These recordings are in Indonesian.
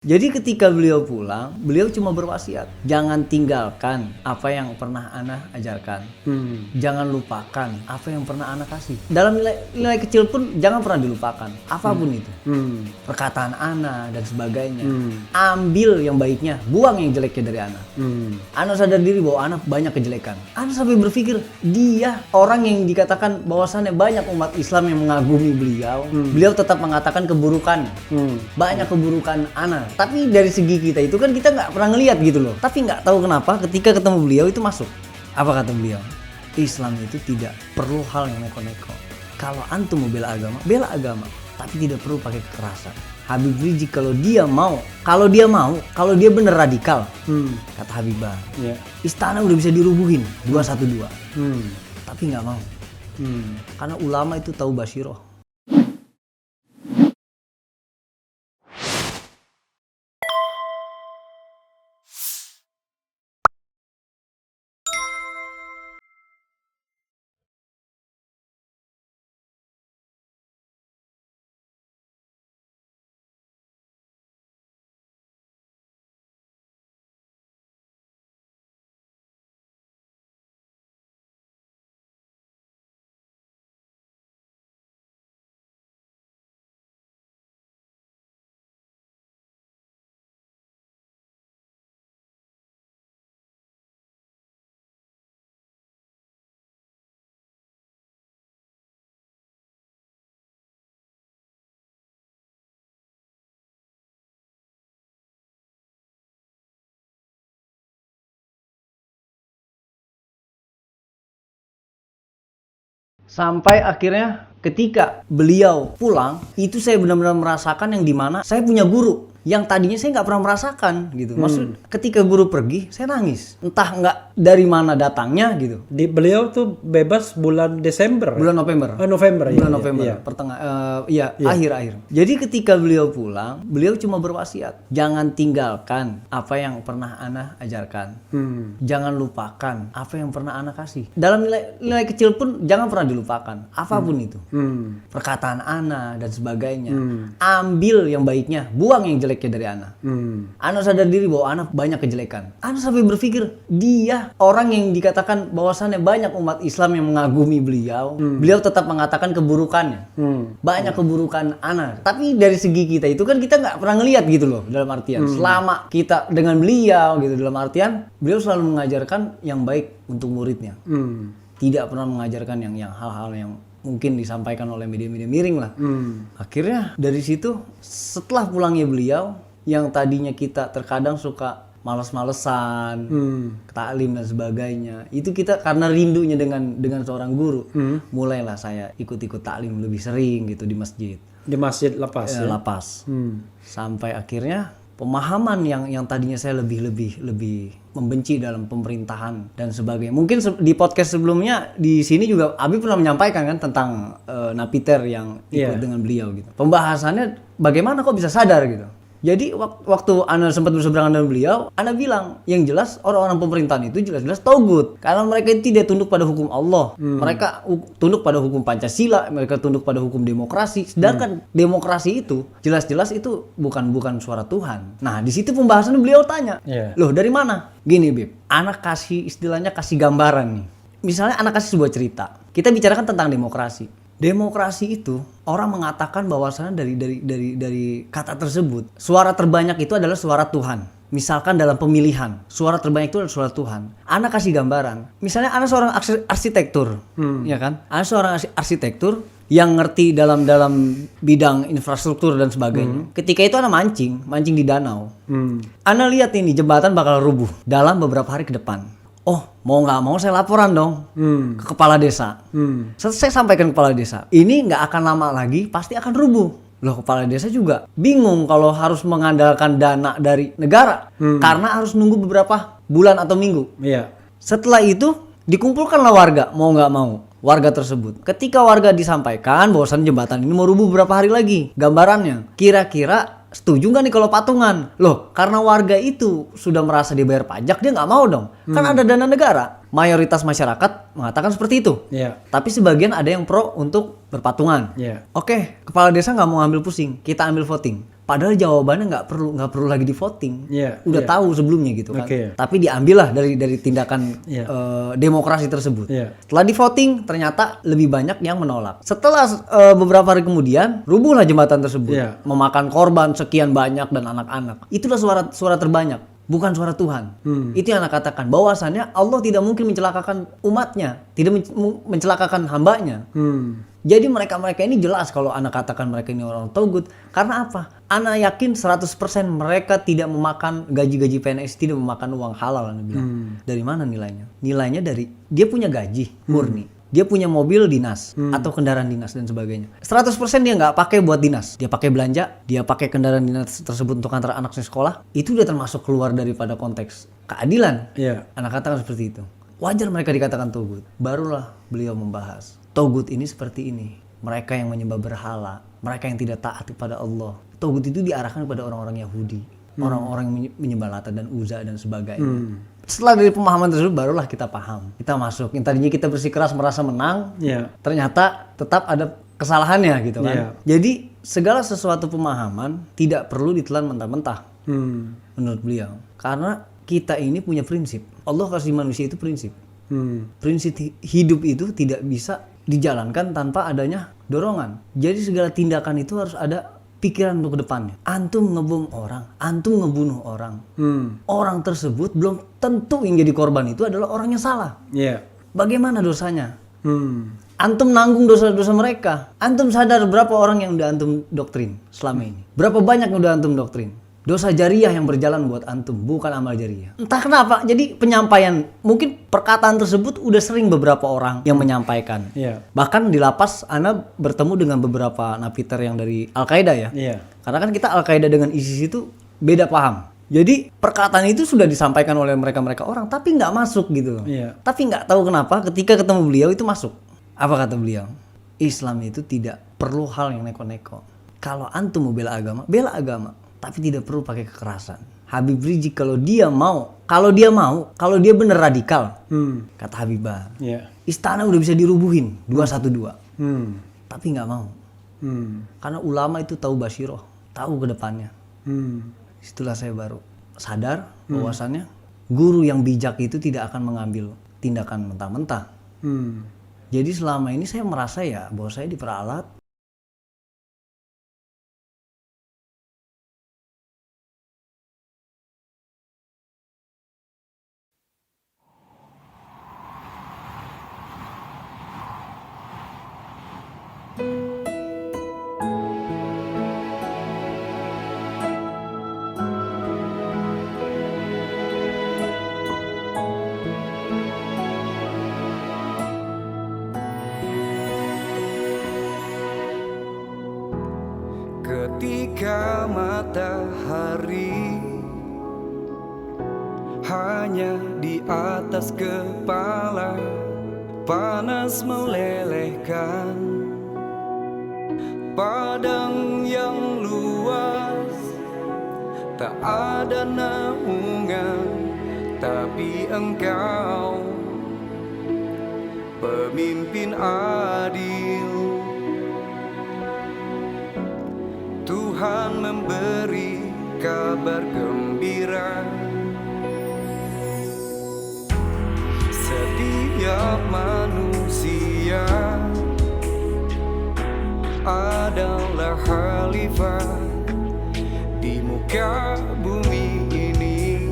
Jadi ketika beliau pulang, beliau cuma berwasiat, jangan tinggalkan apa yang pernah ana ajarkan. Jangan lupakan apa yang pernah ana kasih. Dalam nilai kecil pun jangan pernah dilupakan, apapun itu. Perkataan ana dan sebagainya. Ambil yang baiknya, buang yang jeleknya dari ana. Ana sadar diri bahwa ana banyak kejelekan. Ana sampai berpikir, dia orang yang dikatakan bahwasannya banyak umat Islam yang mengagumi beliau. Beliau tetap mengatakan keburukannya. Banyak keburukan ana. Tapi dari segi kita itu kan kita nggak pernah ngelihat gitu loh. Tapi nggak tahu kenapa ketika ketemu beliau itu masuk. Apa kata beliau? Islam itu tidak perlu hal yang neko-neko. Kalau antum mau bela agama, tapi tidak perlu pakai kekerasan. Habib Rizik kalau dia mau, bener radikal, kata Habibah, istana udah bisa dirubuhin 212, tapi nggak mau, karena ulama itu tahu basyiroh. Sampai akhirnya ketika beliau pulang, itu saya benar-benar merasakan yang dimana saya punya guru yang tadinya saya nggak pernah merasakan gitu. Maksud ketika guru pergi, saya nangis. Entah nggak dari mana datangnya gitu. Beliau tuh bebas bulan Desember. Bulan November. November. Bulan November. Akhir-akhir. Jadi ketika beliau pulang, beliau cuma berwasiat, jangan tinggalkan apa yang pernah ana ajarkan. Jangan lupakan apa yang pernah ana kasih. Dalam nilai kecil pun jangan pernah dilupakan, apapun itu. Perkataan ana dan sebagainya. Ambil yang baiknya, buang yang jeleknya dari ana. Ana sadar diri bahwa ana banyak kejelekan. Ana sampai berpikir, dia orang yang dikatakan bahwasannya banyak umat Islam yang mengagumi beliau. Beliau tetap mengatakan keburukannya. Banyak keburukan ana. Tapi dari segi kita itu kan kita nggak pernah ngelihat gitu loh, dalam artian selama kita dengan beliau gitu, dalam artian beliau selalu mengajarkan yang baik untuk muridnya. Tidak pernah mengajarkan yang hal-hal yang mungkin disampaikan oleh media-media miring lah. Akhirnya dari situ setelah pulangnya beliau, yang tadinya kita terkadang suka males-malesan, taklim dan sebagainya, itu kita karena rindunya dengan seorang guru, mulailah saya ikut-ikut taklim lebih sering gitu di masjid. Di masjid Lapas. Lapas. Sampai akhirnya pemahaman yang tadinya saya lebih membenci dalam pemerintahan dan sebagainya. Mungkin di podcast sebelumnya di sini juga Abi pernah menyampaikan kan tentang Napiter yang ikut dengan beliau gitu. Pembahasannya bagaimana kok bisa sadar gitu. Jadi waktu ana sempat berseberangan dengan beliau, ana bilang yang jelas orang-orang pemerintahan itu jelas-jelas togut. Karena mereka itu tidak tunduk pada hukum Allah. Mereka tunduk pada hukum Pancasila, mereka tunduk pada hukum demokrasi. Sedangkan demokrasi itu jelas-jelas itu bukan suara Tuhan. Nah, di situ pembahasan beliau tanya. Loh, dari mana? Gini, Bib. Anak kasih istilahnya kasih gambaran nih. Misalnya anak kasih sebuah cerita. Kita bicarakan tentang demokrasi. Demokrasi itu orang mengatakan bahwasannya dari kata tersebut suara terbanyak itu adalah suara Tuhan. Misalkan dalam pemilihan suara terbanyak itu adalah suara Tuhan. Ana kasih gambaran. Misalnya ana seorang arsitektur, ya kan? Ana seorang arsitektur yang ngerti dalam bidang infrastruktur dan sebagainya. Ketika itu ana mancing di danau. Ana lihat ini jembatan bakal rubuh dalam beberapa hari ke depan. Oh, mau nggak mau saya laporan dong ke kepala desa. Saya sampaikan ke kepala desa, ini nggak akan lama lagi pasti akan rubuh. Loh, kepala desa juga bingung kalau harus mengandalkan dana dari negara karena harus nunggu beberapa bulan atau minggu. Setelah itu dikumpulkanlah warga, mau nggak mau warga tersebut. Ketika warga disampaikan bahwasan jembatan ini mau rubuh beberapa hari lagi, gambarannya kira-kira setuju nggak nih kalau patungan? Loh, karena warga itu sudah merasa dibayar pajak, dia nggak mau dong. Kan ada dana negara. Mayoritas masyarakat mengatakan seperti itu. Tapi sebagian ada yang pro untuk berpatungan. Oke, kepala desa nggak mau ambil pusing. Kita ambil voting. Padahal jawabannya nggak perlu lagi di voting. Iya, Udah tahu sebelumnya gitu kan. Oke. Tapi diambillah dari tindakan Iya. demokrasi tersebut. Iya. Setelah di voting ternyata lebih banyak yang menolak. Setelah beberapa hari kemudian rubuhlah jembatan tersebut, Iya. memakan korban sekian banyak dan anak-anak. Itulah suara terbanyak, bukan suara Tuhan. Itu yang anak katakan bahwasannya Allah tidak mungkin mencelakakan umatnya, tidak mencelakakan hambanya. Jadi mereka ini jelas kalau anak katakan mereka ini orang togut. Karena apa? Anak yakin 100% mereka tidak memakan gaji-gaji PNS, tidak memakan uang halal. Anak bilang. Dari mana nilainya? Nilainya dari dia punya gaji murni. Dia punya mobil dinas atau kendaraan dinas dan sebagainya. 100% dia nggak pakai buat dinas. Dia pakai belanja, dia pakai kendaraan dinas tersebut untuk antar anaknya sekolah. Itu udah termasuk keluar daripada konteks keadilan. Iya. Anak katakan seperti itu. Wajar mereka dikatakan togut. Barulah beliau membahas. Togut ini seperti ini. Mereka yang menyembah berhala. Mereka yang tidak taat kepada Allah. Togut itu diarahkan kepada orang-orang Yahudi. Orang-orang yang menyembah Lata dan Uzza dan sebagainya. Setelah dari pemahaman tersebut barulah kita paham. Kita masuk. Yang tadinya kita bersikeras merasa menang. Iya. Ternyata tetap ada kesalahannya gitu kan. Iya. Jadi segala sesuatu pemahaman tidak perlu ditelan mentah-mentah. Menurut beliau. Karena kita ini punya prinsip. Allah kasih manusia itu prinsip. Prinsip hidup itu tidak bisa dijalankan tanpa adanya dorongan. Jadi segala tindakan itu harus ada pikiran untuk ke depannya. Antum ngebom orang, antum ngebunuh orang. Orang tersebut belum tentu yang jadi korban itu adalah orang yang salah. Iya. Bagaimana dosanya? Antum nanggung dosa-dosa mereka. Antum sadar berapa orang yang udah antum doktrin selama ini? Berapa banyak yang udah antum doktrin? Dosa jariah yang berjalan buat antum, bukan amal jariah. Entah kenapa, jadi penyampaian, mungkin perkataan tersebut udah sering beberapa orang yang menyampaikan. Iya. Bahkan di lapas, Ana bertemu dengan beberapa napiter yang dari Al-Qaeda ya. Iya. Karena kan kita Al-Qaeda dengan ISIS itu beda paham. Jadi perkataan itu sudah disampaikan oleh mereka-mereka orang, tapi nggak masuk gitu loh. Iya. Tapi nggak tahu kenapa ketika ketemu beliau itu masuk. Apa kata beliau? Islam itu tidak perlu hal yang neko-neko. Kalau antum mau bela agama. Tapi tidak perlu pakai kekerasan. Habib Rizik kalau dia bener radikal, kata Habibah, istana udah bisa dirubuhin 212. Tapi nggak mau. Karena ulama itu tahu basyiroh, tahu ke depannya. Setelah saya baru sadar bahwasannya guru yang bijak itu tidak akan mengambil tindakan mentah-mentah. Jadi selama ini saya merasa ya bahwa saya diperalat. Ketika matahari hanya di atas kepala, panas melelehkan padang yang luas, tak ada naungan, tapi engkau pemimpin adil. Tuhan memberi kabar gembira. Setiap manusia adalah khalifah di muka bumi ini.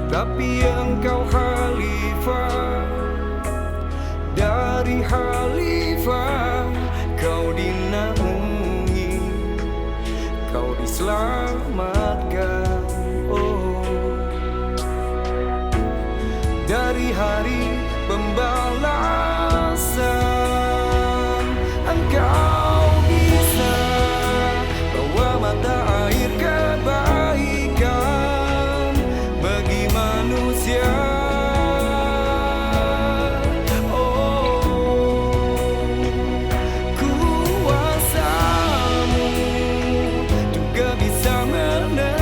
Tapi engkau khalifah dari khalifah, kau dinaungi, kau diselamatkan. Oh, dari hari pembalasan engkau bisa bawa mata air kebaikan bagi manusia. Kuasamu juga bisa menenangkan